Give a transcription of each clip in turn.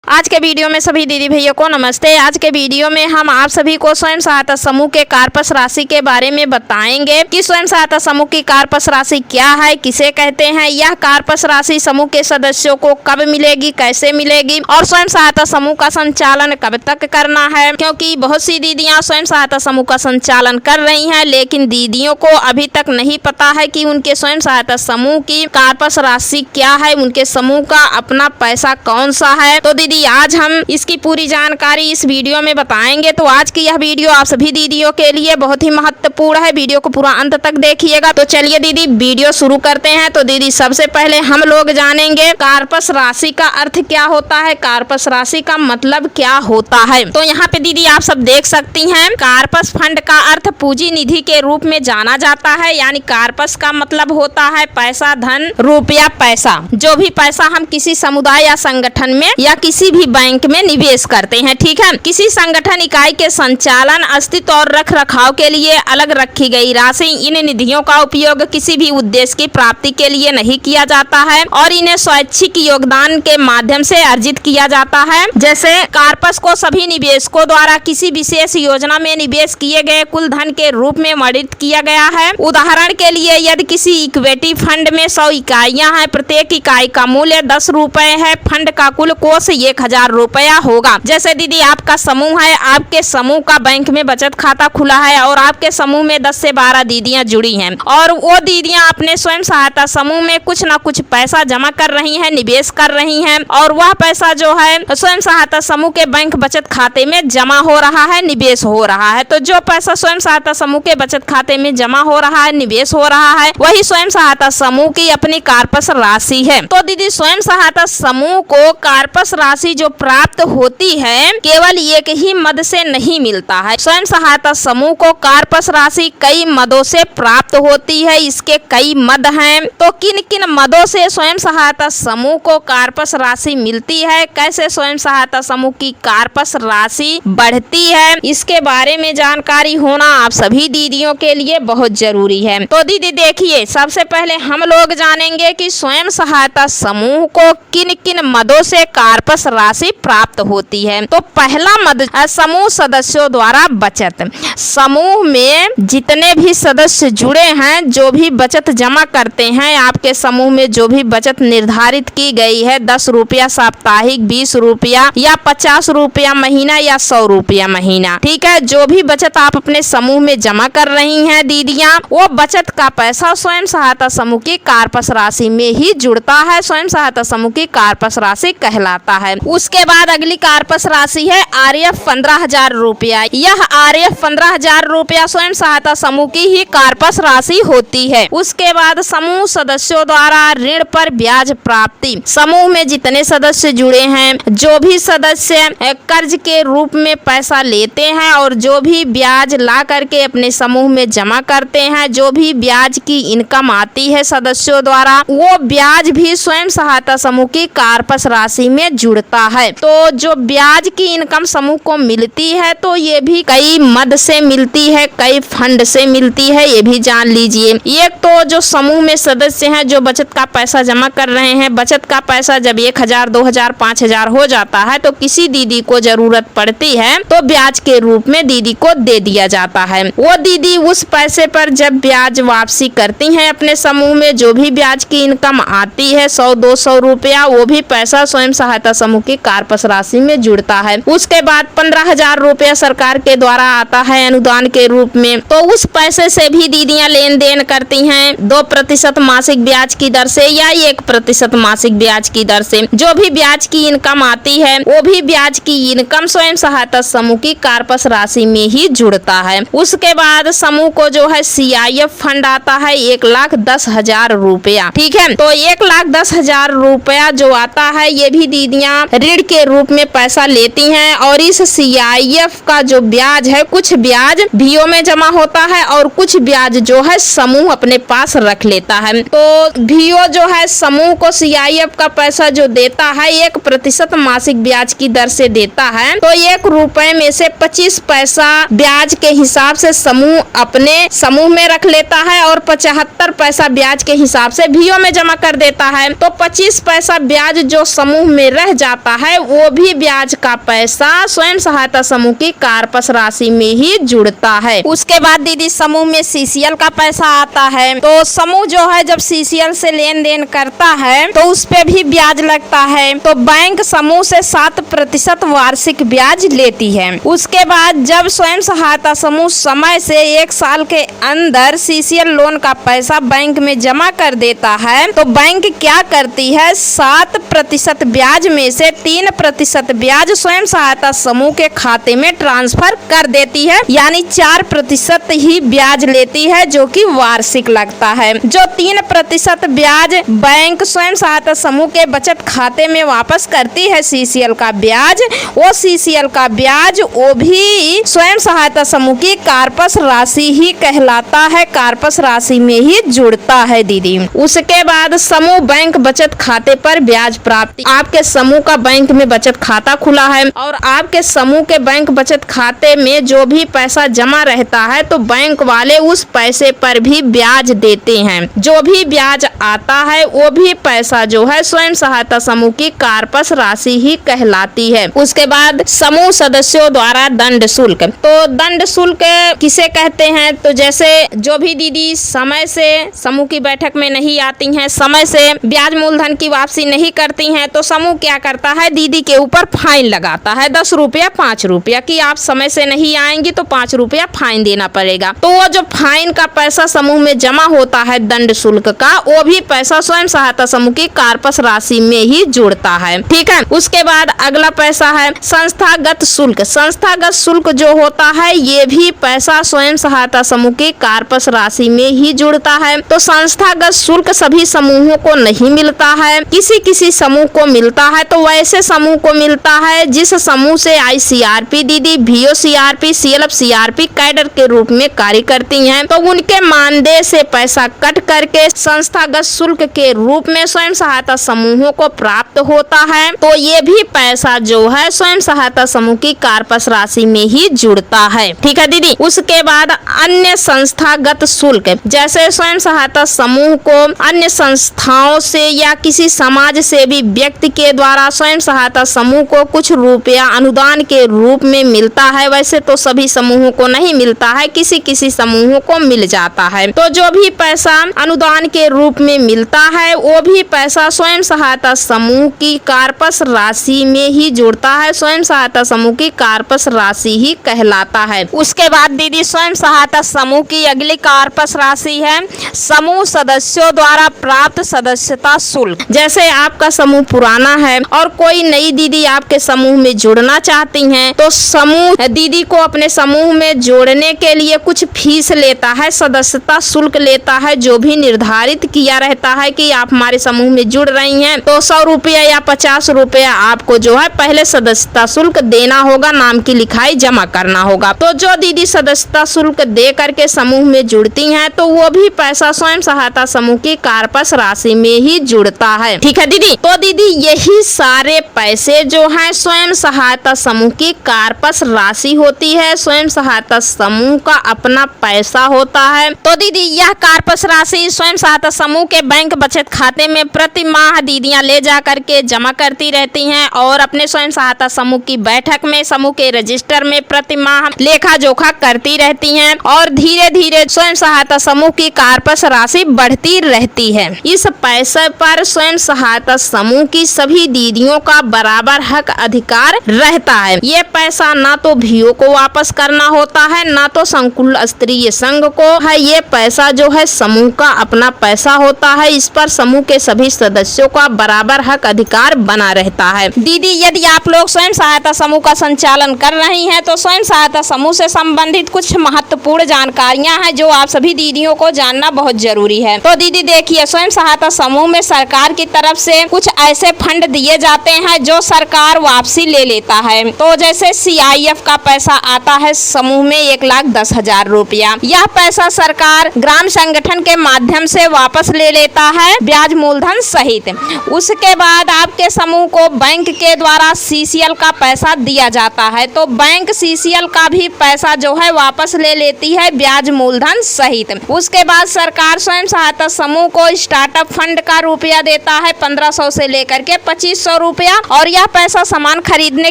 आज के वीडियो में सभी दीदी भैया को नमस्ते। आज के वीडियो में हम आप सभी को स्वयं सहायता समूह के कार्पस राशि के बारे में बताएंगे कि स्वयं सहायता समूह की कार्पस राशि क्या है, किसे कहते हैं, यह कार्पस राशि समूह के सदस्यों को कब मिलेगी, कैसे मिलेगी और स्वयं सहायता समूह का संचालन कब तक करना है। क्योंकि बहुत सी दीदियां स्वयं सहायता समूह का संचालन कर रही हैं, लेकिन दीदियों को अभी तक नहीं पता है कि उनके स्वयं सहायता समूह की कार्पस राशि क्या है, उनके समूह का अपना पैसा कौन सा है। तो दीदी आज हम इसकी पूरी जानकारी इस वीडियो में बताएंगे। तो आज की यह वीडियो आप सभी दीदियों के लिए बहुत ही महत्वपूर्ण है, वीडियो को पूरा अंत तक देखिएगा। तो चलिए दीदी वीडियो शुरू करते हैं। तो दीदी सबसे पहले हम लोग जानेंगे कार्पस राशि का अर्थ क्या होता है, कार्पस राशि का मतलब क्या होता है। तो यहाँ पे दीदी आप सब देख सकती हैं, कार्पस फंड का अर्थ पूंजी निधि के रूप में जाना जाता है। यानी कार्पस का मतलब होता है पैसा, धन, रुपया, पैसा। जो भी पैसा हम किसी समुदाय या संगठन में या किसी भी बैंक में निवेश करते हैं, ठीक है। किसी संगठन इकाई के संचालन, अस्तित्व और रख रखाव के लिए अलग रखी गई राशि। इन निधियों का उपयोग किसी भी उद्देश्य की प्राप्ति के लिए नहीं किया जाता है और इन्हें स्वैच्छिक योगदान के माध्यम से अर्जित किया जाता है। जैसे कार्पस को सभी निवेशकों द्वारा किसी विशेष योजना में निवेश किए गए कुल धन के रूप में वर्णित किया गया है। उदाहरण के लिए यदि किसी इक्विटी फंड में 100 इकाइयां हैं, प्रत्येक इकाई का मूल्य 10 रुपए है, फंड का कुल कोष 1000 रुपया होगा। जैसे दीदी आपका समूह है, आपके समूह का बैंक में बचत खाता खुला है और आपके समूह में 10 से 12 दीदियां जुड़ी हैं और वो दीदियां अपने स्वयं सहायता समूह में कुछ न कुछ पैसा जमा कर रही हैं, निवेश कर रही हैं और वह पैसा जो है स्वयं सहायता समूह के बैंक बचत खाते में जमा हो रहा है, निवेश हो रहा है। तो जो पैसा स्वयं सहायता समूह के बचत खाते में जमा हो रहा है, निवेश हो रहा है, वही स्वयं सहायता समूह की अपनी कार्पस राशि है। तो दीदी स्वयं सहायता समूह को कार्पस राशि जो प्राप्त होती है केवल एक ही मद से नहीं मिलता है। स्वयं सहायता समूह को कार्पस राशि कई मदों से प्राप्त होती है। इसके कई मद हैं। तो किन किन मदों से स्वयं सहायता समूह को कार्पस राशि मिलती है, कैसे स्वयं सहायता समूह की कार्पस राशि बढ़ती है, इसके बारे में जानकारी होना आप सभी दीदियों के लिए बहुत जरूरी है। तो दीदी देखिए, सबसे पहले हम लोग जानेंगे कि स्वयं सहायता समूह को किन किन मदों से कार्पस राशि प्राप्त होती है। तो पहला मद समूह सदस्यों द्वारा बचत। समूह में जितने भी सदस्य जुड़े हैं, जो भी बचत जमा करते हैं, आपके समूह में जो भी बचत निर्धारित की गई है, 10 रुपया साप्ताहिक, 20 रुपया या 50 रुपया महीना या 100 रुपया महीना, ठीक है। जो भी बचत आप अपने समूह में जमा कर रही हैं दीदियां, वो बचत का पैसा स्वयं सहायता समूह की कार्पस राशि में ही जुड़ता है, स्वयं सहायता समूह की कार्पस राशि कहलाता है। उसके बाद अगली कार्पस राशि है RF 15,000 रुपया। यह RF 15,000 रुपया स्वयं सहायता समूह की ही कार्पस राशि होती है। उसके बाद समूह सदस्यों द्वारा ऋण पर ब्याज प्राप्ति। समूह में जितने सदस्य जुड़े हैं, जो भी सदस्य कर्ज के रूप में पैसा लेते हैं और जो भी ब्याज ला करके अपने समूह में जमा करते हैं, जो भी ब्याज की इनकम आती है सदस्यों द्वारा, वो ब्याज भी स्वयं सहायता समूह की कार्पस राशि में जुड़ता है। तो जो ब्याज की इनकम समूह को मिलती है, तो ये भी कई मद से मिलती है, कई फंड से मिलती है, ये भी जान लीजिए। एक तो जो समूह में सदस्य हैं, जो बचत का पैसा जमा कर रहे हैं, बचत का पैसा जब 1000, 2000, 5000 हो जाता है, तो किसी दीदी को जरूरत पड़ती है तो ब्याज के रूप में दीदी को दे दिया जाता है। वो दीदी उस पैसे पर जब ब्याज वापसी करती हैं अपने समूह में, जो भी ब्याज की इनकम आती है 100-200 रुपया, वो भी पैसा स्वयं सहायता समूह की कार्पस राशि में जुड़ता है। उसके बाद 15,000 रुपया सरकार के द्वारा आता है अनुदान के रूप में, तो उस पैसे से भी दीदियां लेन देन करती हैं 2% मासिक ब्याज की दर से या 1% मासिक ब्याज की दर से। जो भी ब्याज की इनकम आती है, वो भी ब्याज की इनकम स्वयं सहायता समूह की कार्पस राशि में ही जुड़ता है। उसके बाद समूह को जो है CIF फंड आता है 1,10,000 रुपया, ठीक है। तो 1,10,000 रुपया जो आता है, ये भी दीदियां ऋण के रूप में पैसा लेती हैं और इस CIF का जो ब्याज है, कुछ ब्याज VO में जमा होता है और कुछ ब्याज जो है समूह अपने पास रख लेता है। तो VO जो है समूह को CIF का पैसा जो देता है 1% मासिक ब्याज की दर से देता है। तो 1 रुपए में से 25 पैसा ब्याज के हिसाब से समूह अपने समूह में रख लेता है और 75 पैसा ब्याज के हिसाब से VO में जमा कर देता है। तो 25 पैसा ब्याज जो समूह में रह जाता आता है वो भी ब्याज का पैसा स्वयं सहायता समूह की कार्पस राशि में ही जुड़ता है। उसके बाद दीदी समूह में सीसीएल का पैसा आता है। तो समूह जो है जब सीसीएल से लेन देन करता है तो उस पे भी ब्याज लगता है। तो बैंक समूह से 7% वार्षिक ब्याज लेती है। उसके बाद जब स्वयं सहायता समूह समय से 1 साल के अंदर सीसीएल लोन का पैसा बैंक में जमा कर देता है तो बैंक क्या करती है, 7% ब्याज में से 3% ब्याज स्वयं सहायता समूह के खाते में ट्रांसफर कर देती है, यानी 4% ही ब्याज लेती है जो कि वार्षिक लगता है। जो 3% ब्याज बैंक स्वयं सहायता समूह के बचत खाते में वापस करती है सीसीएल का ब्याज, वो सीसीएल का ब्याज वो भी स्वयं सहायता समूह की कार्पस राशि ही कहलाता है, कार्पस राशि में ही जुड़ता है दीदी। उसके बाद समूह बैंक बचत खाते पर ब्याज प्राप्ति। आपके समूह का बैंक में बचत खाता खुला है और आपके समूह के बैंक बचत खाते में जो भी पैसा जमा रहता है तो बैंक वाले उस पैसे पर भी ब्याज देते हैं। जो भी ब्याज आता है वो भी पैसा जो है स्वयं सहायता समूह की कार्पस राशि ही कहलाती है। उसके बाद समूह सदस्यों द्वारा दंड शुल्क। तो दंड शुल्क किसे कहते हैं, तो जैसे जो भी दीदी समय से समूह की बैठक में नहीं आती हैं, समय से ब्याज मूलधन की वापसी नहीं करती हैं, तो समूह क्या करता है, दीदी के ऊपर फाइन लगाता है 10 रुपया 5 रुपया कि आप समय से नहीं आएंगी तो 5 रुपया फाइन देना पड़ेगा। तो वो जो फाइन का पैसा समूह में जमा होता है दंड शुल्क का, वो भी पैसा स्वयं सहायता समूह की कार्पस राशि में ही जुड़ता है। ठीक है। उसके बाद अगला पैसा है संस्थागत शुल्क। संस्थागत शुल्क जो होता है ये भी पैसा स्वयं सहायता समूह की कार्पस राशि में ही जुड़ता है। तो संस्थागत शुल्क सभी समूहों को नहीं मिलता है, किसी किसी समूह को मिलता है। तो वैसे समूह को मिलता है जिस समूह से आईसीआरपी दीदी, VOCRP, CLF-CRP कैडर के रूप में कार्य करती हैं, तो उनके मानदेय से पैसा कट करके संस्थागत शुल्क के रूप में स्वयं सहायता समूहों को प्राप्त होता है। तो ये भी पैसा जो है स्वयं सहायता समूह की कार्पस राशि में ही जुड़ता है। ठीक है दीदी। उसके बाद अन्य संस्थागत शुल्क, जैसे स्वयं सहायता समूह को अन्य संस्थाओं से या किसी समाज से भी व्यक्ति के द्वारा स्वयं सहायता समूह को कुछ रुपया अनुदान के रूप में मिलता है। वैसे तो सभी समूहों को नहीं मिलता है, किसी किसी समूहों को मिल जाता है। तो जो भी पैसा अनुदान के रूप में मिलता है वो भी पैसा स्वयं सहायता समूह की कार्पस राशि में ही जुड़ता है, स्वयं सहायता समूह की कार्पस राशि ही कहलाता है। उसके बाद दीदी स्वयं सहायता समूह की अगली कार्पस राशि है समूह सदस्यों द्वारा प्राप्त सदस्यता शुल्क। जैसे आपका समूह पुराना है और कोई नई दीदी आपके समूह में जुड़ना चाहती हैं, तो समूह दीदी को अपने समूह में जोड़ने के लिए कुछ फीस लेता है, सदस्यता शुल्क लेता है, जो भी निर्धारित किया रहता है कि आप हमारे समूह में जुड़ रही हैं तो 100 रुपया या 50 रुपया आपको जो है पहले सदस्यता शुल्क देना होगा, नाम की लिखाई जमा करना होगा। तो जो दीदी सदस्यता शुल्क दे करके समूह में जुड़ती हैं तो वो भी पैसा स्वयं सहायता समूह की कार्पस राशि में ही जुड़ता है। ठीक है दीदी। तो दीदी यही सारे पैसे जो हैं स्वयं सहायता समूह की कार्पस राशि होती है, स्वयं सहायता समूह का अपना पैसा होता है। तो दीदी यह कार्पस राशि स्वयं सहायता समूह के बैंक बचत खाते में प्रति माह दीदियां ले जा करके जमा करती रहती हैं और अपने स्वयं सहायता समूह की बैठक में समूह के रजिस्टर में प्रति माह लेखा जोखा करती रहती हैं और धीरे धीरे स्वयं सहायता समूह की कार्पस राशि बढ़ती रहती है। इस पैसे पर स्वयं सहायता समूह की सभी दीदियों का बराबर हक अधिकार रहता है। ये पैसा ना तो VO को वापस करना होता है ना तो संकुल स्तरीय संघ को है, ये पैसा जो है समूह का अपना पैसा होता है। इस पर समूह के सभी सदस्यों का बराबर हक अधिकार बना रहता है। दीदी यदि आप लोग स्वयं सहायता समूह का संचालन कर रही हैं तो स्वयं सहायता समूह से संबंधित कुछ महत्वपूर्ण जानकारियां हैं जो आप सभी दीदियों को जानना बहुत जरूरी है। तो दीदी देखिए, स्वयं सहायता समूह में सरकार की तरफ से कुछ ऐसे फंड दिए जाते हैं जो सरकार वापसी ले लेता है। तो जैसे CIF का पैसा आता है समूह में 1,10,000 रुपया, यह पैसा सरकार ग्राम संगठन के माध्यम से वापस ले लेता है ब्याज मूलधन सहित। उसके बाद आपके समूह को बैंक के द्वारा CCL का पैसा दिया जाता है, तो बैंक CCL का भी पैसा जो है वापस ले लेती है ब्याज मूलधन सहित। उसके बाद सरकार स्वयं सहायता समूह को स्टार्टअप फंड का रुपया देता है 1500 से लेकर के 2500 रुपया, और यह पैसा सामान खरीदने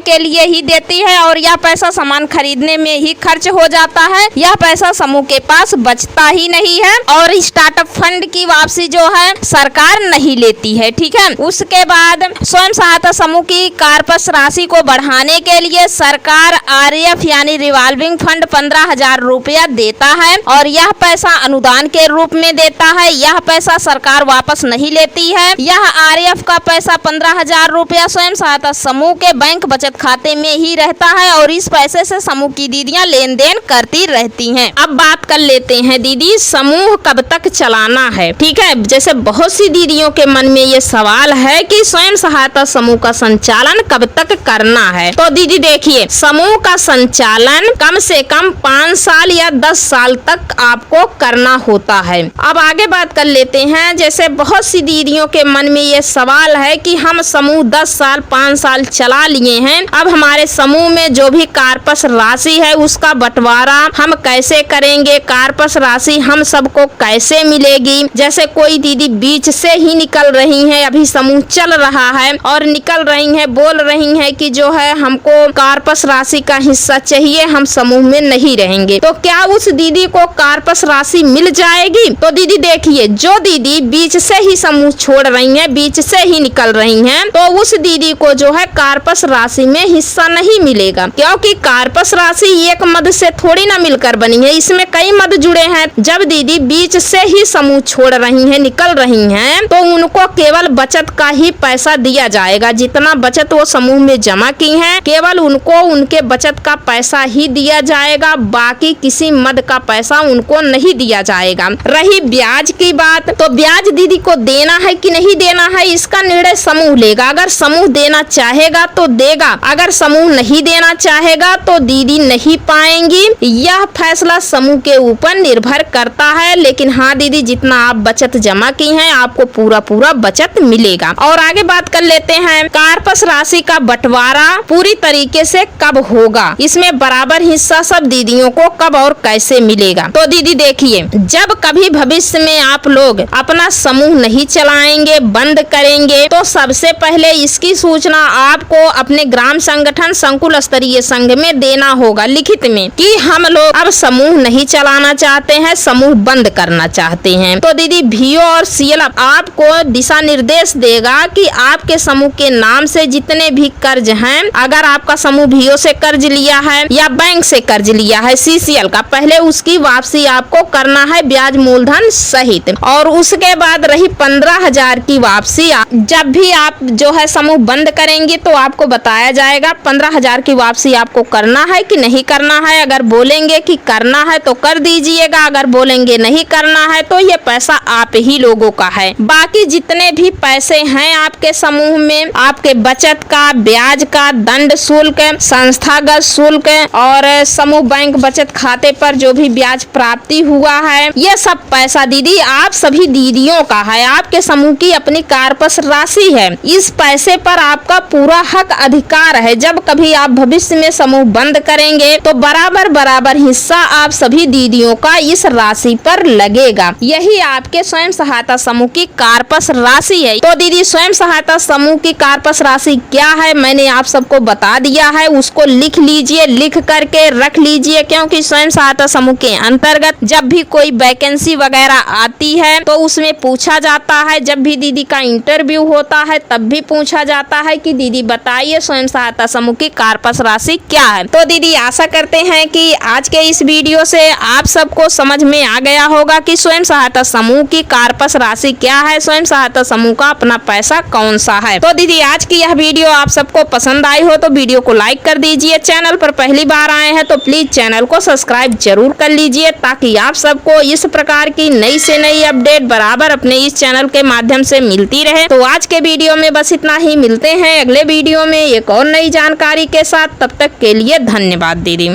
के लिए ही देती है और यह पैसा सामान खरीदने में ही खर्च हो जाता है। यह पैसा समूह के पास बचता ही नहीं है और स्टार्टअप फंड की वापसी जो है सरकार नहीं लेती है। ठीक है, उसके बाद स्वयं सहायता समूह की कार्पस राशि को बढ़ाने के लिए सरकार RF यानी रिवॉल्विंग फंड 15,000 रुपया देता है और यह पैसा अनुदान के रूप में देता है। यह पैसा सरकार वापस नहीं लेती है। यह RF का पैसा 15,000 रुपया स्वयं सहायता समूह के बैंक बचत खाते में ही रहता है और इस पैसे से समूह की दीदियां लेन देन करती रहती हैं। अब बात कर लेते हैं दीदी, समूह कब तक चलाना है। ठीक है, जैसे बहुत सी दीदियों के मन में ये सवाल है कि स्वयं सहायता समूह का संचालन कब तक करना है। तो दीदी देखिए, समूह का संचालन कम से कम 5 साल या 10 साल तक आपको करना होता है। अब आगे बात कर लेते हैं, जैसे बहुत सी दीदियों के मन में ये सवाल है कि हम समूह 10 साल 5 साल चला लिए हैं, अब हमारे समूह में जो भी कार्पस राशि है उसका बंटवारा हम कैसे करेंगे, कार्पस राशि हम सबको कैसे मिलेगी। जैसे कोई दीदी बीच से ही निकल रही हैं, अभी समूह चल रहा है और निकल रही हैं, बोल रही हैं कि जो है हमको कार्पस राशि का हिस्सा चाहिए, हम समूह में नहीं रहेंगे, तो क्या उस दीदी को कार्पस राशि मिल जाएगी। तो दीदी देखिए, जो दीदी बीच से ही समूह छोड़ रही हैं, बीच से ही निकल रही हैं, तो उस दीदी को जो है कार्पस राशि में हिस्सा नहीं मिलेगा, क्योंकि कार्पस राशि एक मद से थोड़ी ना मिलकर बनी है, इसमें कई मद जुड़े हैं। जब दीदी बीच से ही समूह छोड़ रही हैं, निकल रही हैं, तो उनको केवल बचत का ही पैसा दिया जाएगा। जितना बचत वो समूह में जमा की हैं, केवल उनको उनके बचत का पैसा ही दिया जाएगा, बाकी किसी मद का पैसा उनको नहीं दिया जाएगा। रही ब्याज की बात, तो ब्याज दीदी को देना है कि नहीं देना है, इसका निर्णय समूह लेगा। अगर समूह देना चाहेगा तो देगा, अगर समूह नहीं देना चाहेगा तो दीदी नहीं पाएंगी। यह फैसला समूह के ऊपर निर्भर करता है। लेकिन हाँ दीदी, जितना आप बचत जमा की हैं आपको पूरा पूरा बचत मिलेगा। और आगे बात कर लेते हैं, कार्पस राशि का बंटवारा पूरी तरीके से कब होगा, इसमें बराबर हिस्सा सब दीदियों को कब और कैसे मिलेगा। तो दीदी देखिए, जब कभी भविष्य में आप लोग अपना समूह नहीं चलाएंगे, बंद करेंगे, तो सबसे पहले इसकी सूचना आपको अपने ग्राम संगठन संकुल स्तरीय संघ में देना होगा लिखित में कि हम लोग अब समूह नहीं चलाना चाहते हैं, समूह बंद करना चाहते हैं। तो दीदी VO और CL आपको दिशा निर्देश देगा कि आपके समूह के नाम से जितने भी कर्ज हैं, अगर आपका समूह VO से कर्ज लिया है या बैंक से कर्ज लिया है CCL का, पहले उसकी वापसी आपको करना है ब्याज मूलधन सहित। और उसके बाद रही 15,000 की वापसी, जब भी आप जो है समूह बंद करेंगे तो आपको बताया जाएगा 15,000 की वापसी आपको करना है कि नहीं करना है। अगर बोलेंगे कि करना है तो कर दीजिएगा, अगर बोलेंगे नहीं करना है तो ये पैसा आप ही लोगों का है। बाकी जितने भी पैसे हैं आपके समूह में, आपके बचत का, ब्याज का, दंड शुल्क, संस्थागत शुल्क और समूह बैंक बचत खाते पर जो भी ब्याज प्राप्ति हुआ है, ये सब पैसा दीदी आप सभी दीदियों का है, आपके समूह की अपनी कार्पस राशि है। इस पैसे पर आपका पूरा हक अधिकार है। जब कभी आप भविष्य में समूह बंद करेंगे तो बराबर बराबर हिस्सा आप सभी दीदियों का इस राशि पर लगेगा। यही आपके स्वयं सहायता समूह की कार्पस राशि है। तो दीदी, स्वयं सहायता समूह की कार्पस राशि क्या है मैंने आप सबको बता दिया है, उसको लिख लीजिए, लिख करके रख लीजिए, क्योंकि स्वयं सहायता समूह के अंतर्गत जब भी कोई वैकेंसी वगैरह आती है तो उसमें पूछा जाता है, जब भी दीदी का इंटरव्यू होता है तब भी पूछा जाता है कि दीदी बताइए स्वयं सहायता समूह की कार्पस राशि क्या है। तो दीदी आशा करते हैं कि आज के इस वीडियो से आप सबको समझ में आ गया होगा कि स्वयं सहायता समूह की कार्पस राशि क्या है, स्वयं सहायता समूह का अपना पैसा कौन सा है। तो दीदी आज की यह वीडियो आप सबको पसंद आई हो तो वीडियो को लाइक कर दीजिए। चैनल पर पहली बार आए हैं तो प्लीज चैनल को सब्सक्राइब जरूर कर लीजिए, ताकि आप सबको इस प्रकार की नई से नई अपडेट बराबर अपने इस चैनल के माध्यम से मिलती रहे। तो आज के वीडियो में बस इतना ही, मिलते हैं अगले वीडियो में एक और नई जानकारी के साथ। तब तक के लिए धन्यवाद दीदी।